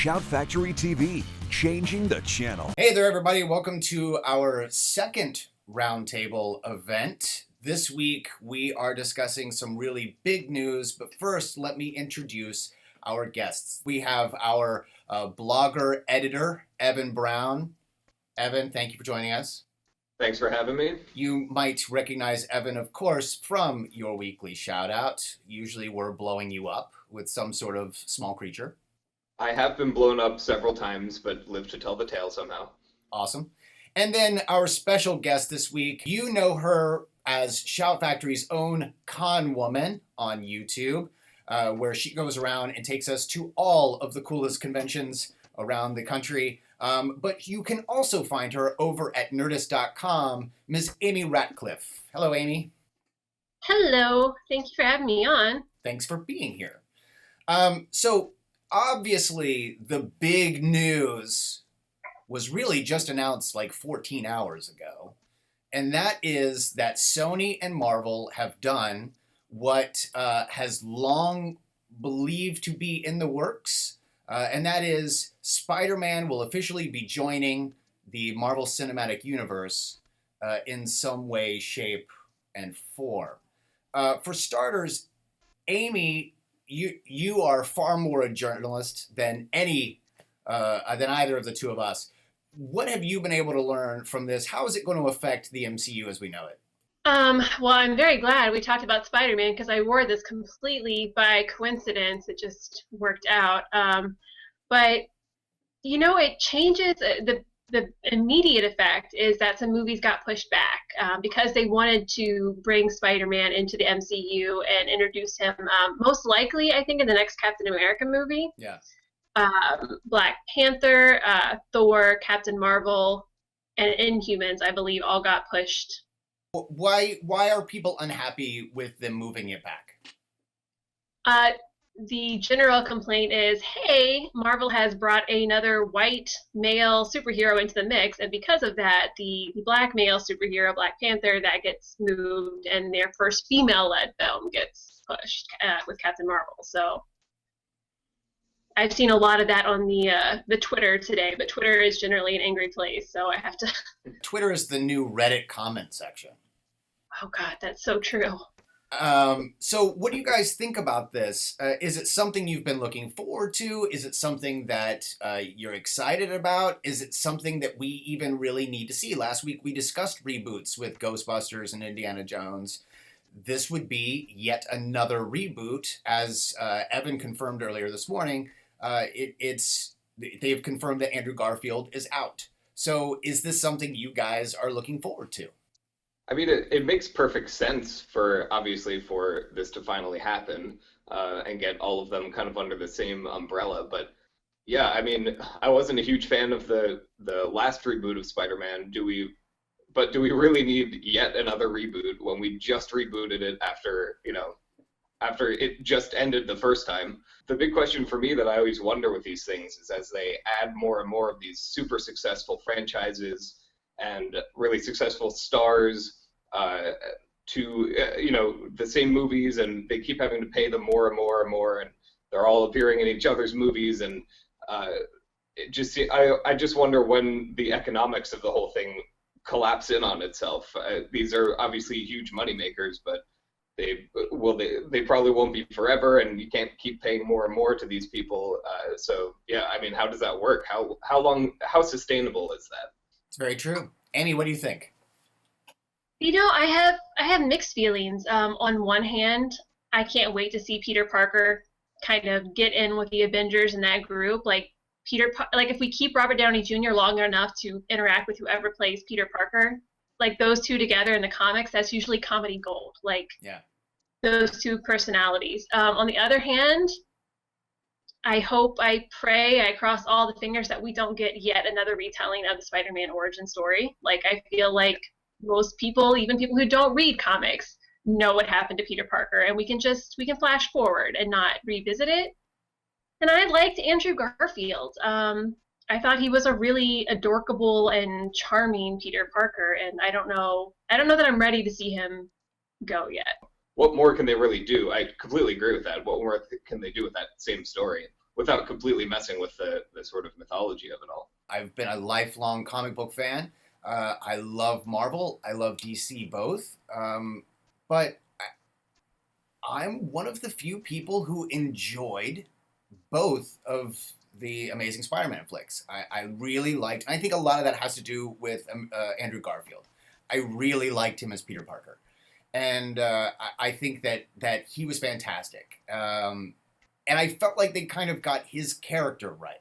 Shout Factory TV, changing the channel. Hey there, everybody. Welcome to our second Roundtable event. This week, we are discussing some really big news, but first, let me introduce our guests. We have our blogger editor, Evan Brown. Evan, thank you for joining us. Thanks for having me. You might recognize Evan, of course, from your weekly shout out. Usually we're blowing you up with some sort of small creature. I have been blown up several times, but live to tell the tale somehow. Awesome. And then our special guest this week, you know her as Shout Factory's own con woman on YouTube, where she goes around and takes us to all of the coolest conventions around the country. But you can also find her over at nerdist.com, Ms. Amy Ratcliffe. Hello, Amy. Hello. Thank you for having me on. Thanks for being here. So obviously, the big news was really just announced like 14 hours ago. And that is that Sony and Marvel have done what has long believed to be in the works. And that is Spider-Man will officially be joining the Marvel Cinematic Universe in some way, shape, and form. For starters, Amy, you are far more a journalist than either of the two of us. What have you been able to learn from this? How is it going to affect the MCU as we know it? Well, I'm very glad we talked about Spider-Man because I wore this completely by coincidence. It just worked out. But, you know, it changes. The immediate effect is that some movies got pushed back because they wanted to bring Spider-Man into the MCU and introduce him most likely, I think, in the next Captain America movie. Yeah. Black Panther, Thor, Captain Marvel, and Inhumans, I believe, all got pushed. Why are people unhappy with them moving it back? The general complaint is, hey, Marvel has brought another white male superhero into the mix, and because of that, the black male superhero, Black Panther, that gets moved, and their first female-led film gets pushed with Captain Marvel. So I've seen a lot of that on the Twitter today, but Twitter is generally an angry place, so I have to... Twitter is the new Reddit comment section. Oh, God, that's so true. So what do you guys think about this? Is it something you've been looking forward to? Is it something that you're excited about? Is it something that we even really need to see? Last week we discussed reboots with Ghostbusters and Indiana Jones. This would be yet another reboot, as Evan confirmed earlier this morning. They've confirmed that Andrew Garfield is out. So is this something you guys are looking forward to? I mean, it makes perfect sense for this to finally happen and get all of them kind of under the same umbrella. But yeah, I mean, I wasn't a huge fan of the last reboot of Spider-Man. Do we really need yet another reboot when we just rebooted it after it just ended the first time? The big question for me that I always wonder with these things is as they add more and more of these super successful franchises and really successful stars to the same movies, and they keep having to pay them more and more and more, and they're all appearing in each other's movies, and I just wonder when the economics of the whole thing collapse in on itself. These are obviously huge moneymakers, but they probably won't be forever, and you can't keep paying more and more to these people. So yeah, I mean, how does that work? How sustainable is that? It's very true. Amy, what do you think? You know, I have mixed feelings. On one hand, I can't wait to see Peter Parker kind of get in with the Avengers in that group. Like if we keep Robert Downey Jr. long enough to interact with whoever plays Peter Parker, like those two together in the comics, that's usually comedy gold. Like those two personalities. On the other hand, I hope, I pray, I cross all the fingers that we don't get yet another retelling of the Spider-Man origin story. Like, I feel like most people, even people who don't read comics, know what happened to Peter Parker, and we can flash forward and not revisit it. And I liked Andrew Garfield. I thought he was a really adorable and charming Peter Parker, and I don't know that I'm ready to see him go yet. What more can they really do? I completely agree with that. What more can they do with that same story? without completely messing with the sort of mythology of it all. I've been a lifelong comic book fan. I love Marvel. I love DC both. But I'm one of the few people who enjoyed both of the Amazing Spider-Man flicks. I really liked, I think a lot of that has to do with Andrew Garfield. I really liked him as Peter Parker. And I think that he was fantastic. And I felt like they kind of got his character right.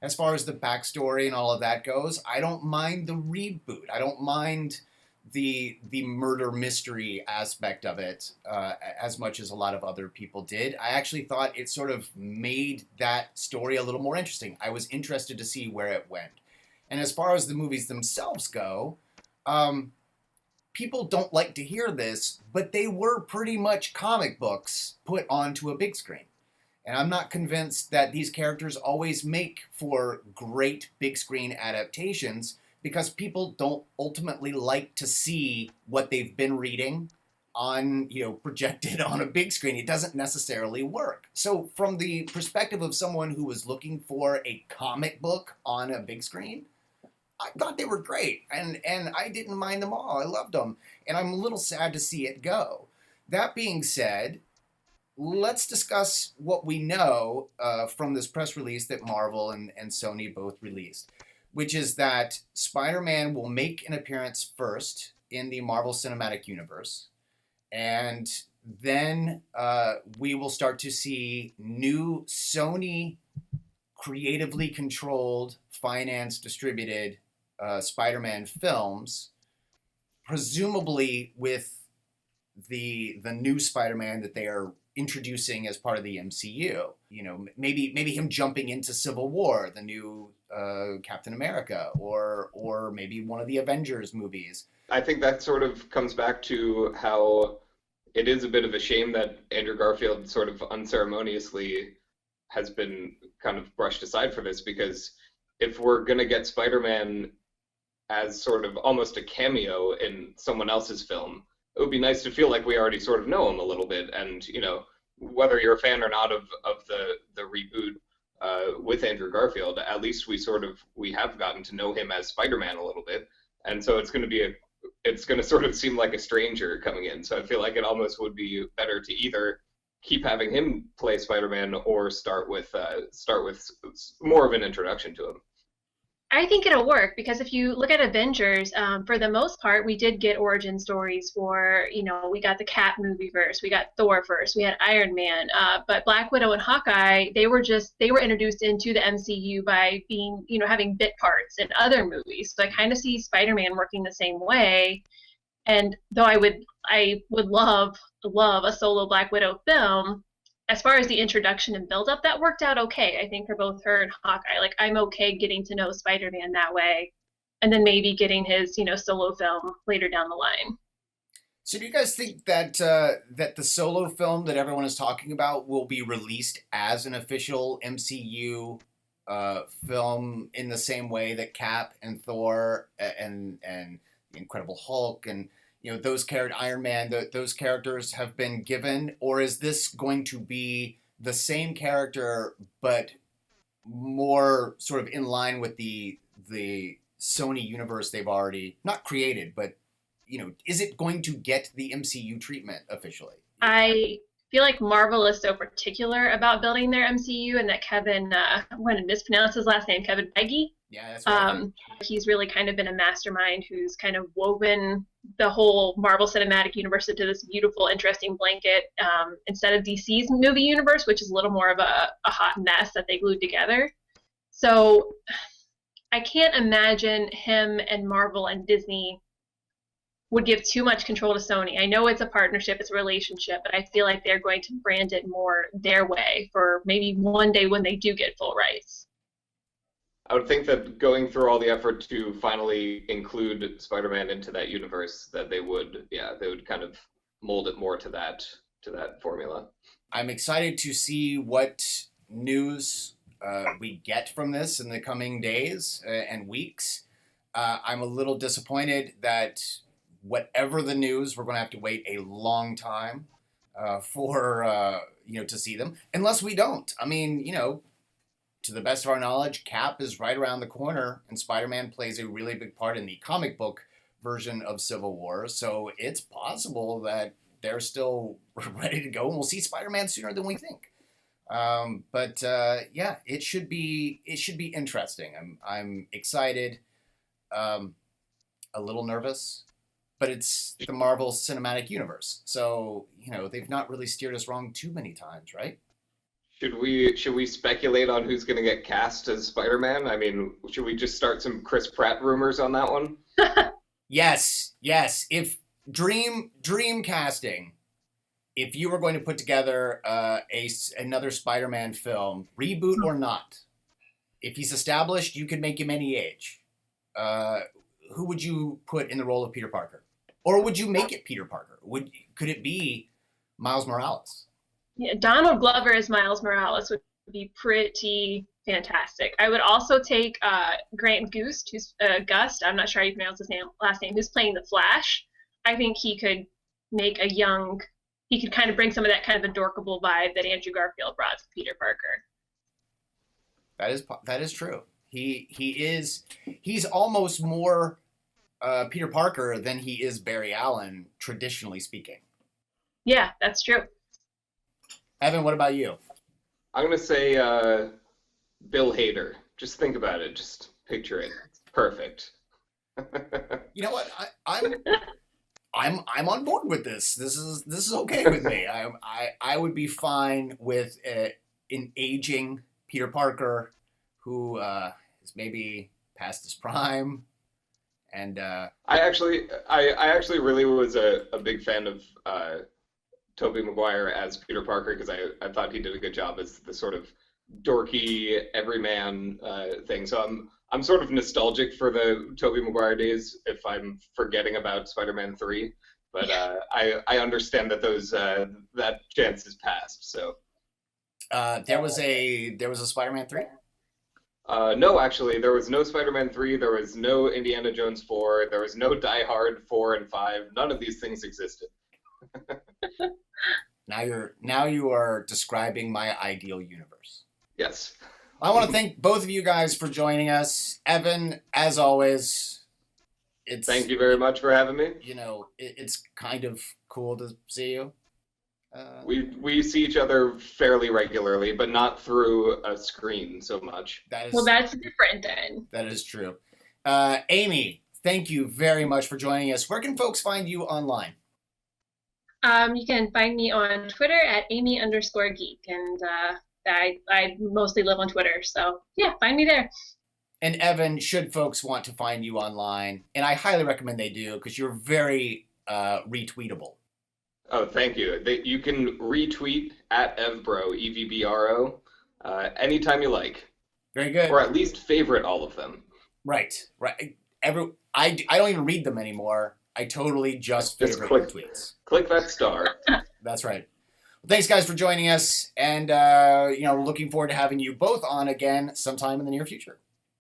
As far as the backstory and all of that goes, I don't mind the reboot. I don't mind the murder mystery aspect of it as much as a lot of other people did. I actually thought it sort of made that story a little more interesting. I was interested to see where it went. And as far as the movies themselves go, people don't like to hear this, but they were pretty much comic books put onto a big screen. And I'm not convinced that these characters always make for great big screen adaptations, because people don't ultimately like to see what they've been reading on, projected on a big screen. It doesn't necessarily work. So from the perspective of someone who was looking for a comic book on a big screen, I thought they were great, and I didn't mind them all. I loved them, and I'm a little sad to see it go. That being said, let's discuss what we know from this press release that Marvel and Sony both released, which is that Spider-Man will make an appearance first in the Marvel Cinematic Universe, and then we will start to see new Sony creatively controlled, financed, distributed Spider-Man films, presumably with the new Spider-Man that they are introducing as part of the MCU. Maybe him jumping into Civil War, the new Captain America, or maybe one of the Avengers movies. I think that sort of comes back to how it is a bit of a shame that Andrew Garfield sort of unceremoniously has been kind of brushed aside for this, because if we're going to get Spider-Man as sort of almost a cameo in someone else's film, it would be nice to feel like we already sort of know him a little bit. And, whether you're a fan or not of the reboot with Andrew Garfield, at least we have gotten to know him as Spider-Man a little bit. And so it's going to sort of seem like a stranger coming in. So I feel like it almost would be better to either keep having him play Spider-Man or start with more of an introduction to him. I think it'll work, because if you look at Avengers, for the most part, we did get origin stories for, we got the Cap movie verse, we got Thor first, we had Iron Man, but Black Widow and Hawkeye, they were introduced into the MCU by being, having bit parts in other movies. So I kind of see Spider-Man working the same way. And though I would love a solo Black Widow film, as far as the introduction and build-up, that worked out okay, I think, for both her and Hawkeye. Like, I'm okay getting to know Spider-Man that way, and then maybe getting his, solo film later down the line. So do you guys think that that the solo film that everyone is talking about will be released as an official MCU film in the same way that Cap and Thor and the Incredible Hulk and those Iron Man, those characters have been given? Or is this going to be the same character but more sort of in line with the Sony universe they've already not created, but is it going to get the MCU treatment officially? I feel like Marvel is so particular about building their MCU, and that Kevin, I'm going to mispronounce his last name, Kevin Feige. Yeah, that's right. He's really kind of been a mastermind who's kind of woven the whole Marvel Cinematic Universe into this beautiful, interesting blanket, instead of DC's movie universe, which is a little more of a hot mess that they glued together. So I can't imagine him and Marvel and Disney would give too much control to Sony. I know it's a partnership, it's a relationship, but I feel like they're going to brand it more their way for maybe one day when they do get full rights. I would think that going through all the effort to finally include Spider-Man into that universe, that they would kind of mold it more to that formula. I'm excited to see what news we get from this in the coming days and weeks. I'm a little disappointed that whatever the news, we're going to have to wait a long time for to see them, unless we don't. I mean, to the best of our knowledge, Cap is right around the corner, and Spider-Man plays a really big part in the comic book version of Civil War. So it's possible that they're still ready to go, and we'll see Spider-Man sooner than we think. Yeah, it should be interesting. I'm excited, a little nervous, but it's the Marvel Cinematic Universe, so they've not really steered us wrong too many times, right? Should we speculate on who's going to get cast as Spider-Man? I mean, should we just start some Chris Pratt rumors on that one? Yes. If dream casting, if you were going to put together another Spider-Man film, reboot or not, if he's established, you could make him any age. Who would you put in the role of Peter Parker? Or would you make it Peter Parker? Could it be Miles Morales? Yeah, Donald Glover as Miles Morales would be pretty fantastic. I would also take Grant Gust, who's Gust. I'm not sure how you pronounce his last name. Who's playing the Flash? I think he could make he could kind of bring some of that kind of adorkable vibe that Andrew Garfield brought to Peter Parker. That is true. He's almost more Peter Parker than he is Barry Allen, traditionally speaking. Yeah, that's true. Evan, what about you? I'm going to say Bill Hader. Just think about it. Just picture it. It's perfect. You know what? I'm on board with this. This is okay with me. I would be fine with an aging Peter Parker who is maybe past his prime. And I actually really was a big fan of Tobey Maguire as Peter Parker because I thought he did a good job as the sort of dorky everyman thing. So I'm sort of nostalgic for the Tobey Maguire days if I'm forgetting about Spider-Man 3, but I understand that that chance is past. So there was a Spider-Man 3? No, actually, there was no Spider-Man 3, there was no Indiana Jones 4, there was no Die Hard 4 and 5. None of these things existed. Now you are describing my ideal universe. Yes. I want to thank both of you guys for joining us. Evan, as always, thank you very much for having me. It's kind of cool to see you. We see each other fairly regularly, but not through a screen so much. That's different then. That is true. Amy, thank you very much for joining us. Where can folks find you online? You can find me on Twitter at Amy_geek, and I mostly live on Twitter, so yeah, find me there. And Evan, should folks want to find you online, and I highly recommend they do because you're very retweetable. Oh, thank you. You can retweet at Evbro, EVBRO, anytime you like. Very good. Or at least favorite all of them. Right. I don't even read them anymore. I totally just favorite tweets. Click that star. That's right. Well, thanks, guys, for joining us, and looking forward to having you both on again sometime in the near future.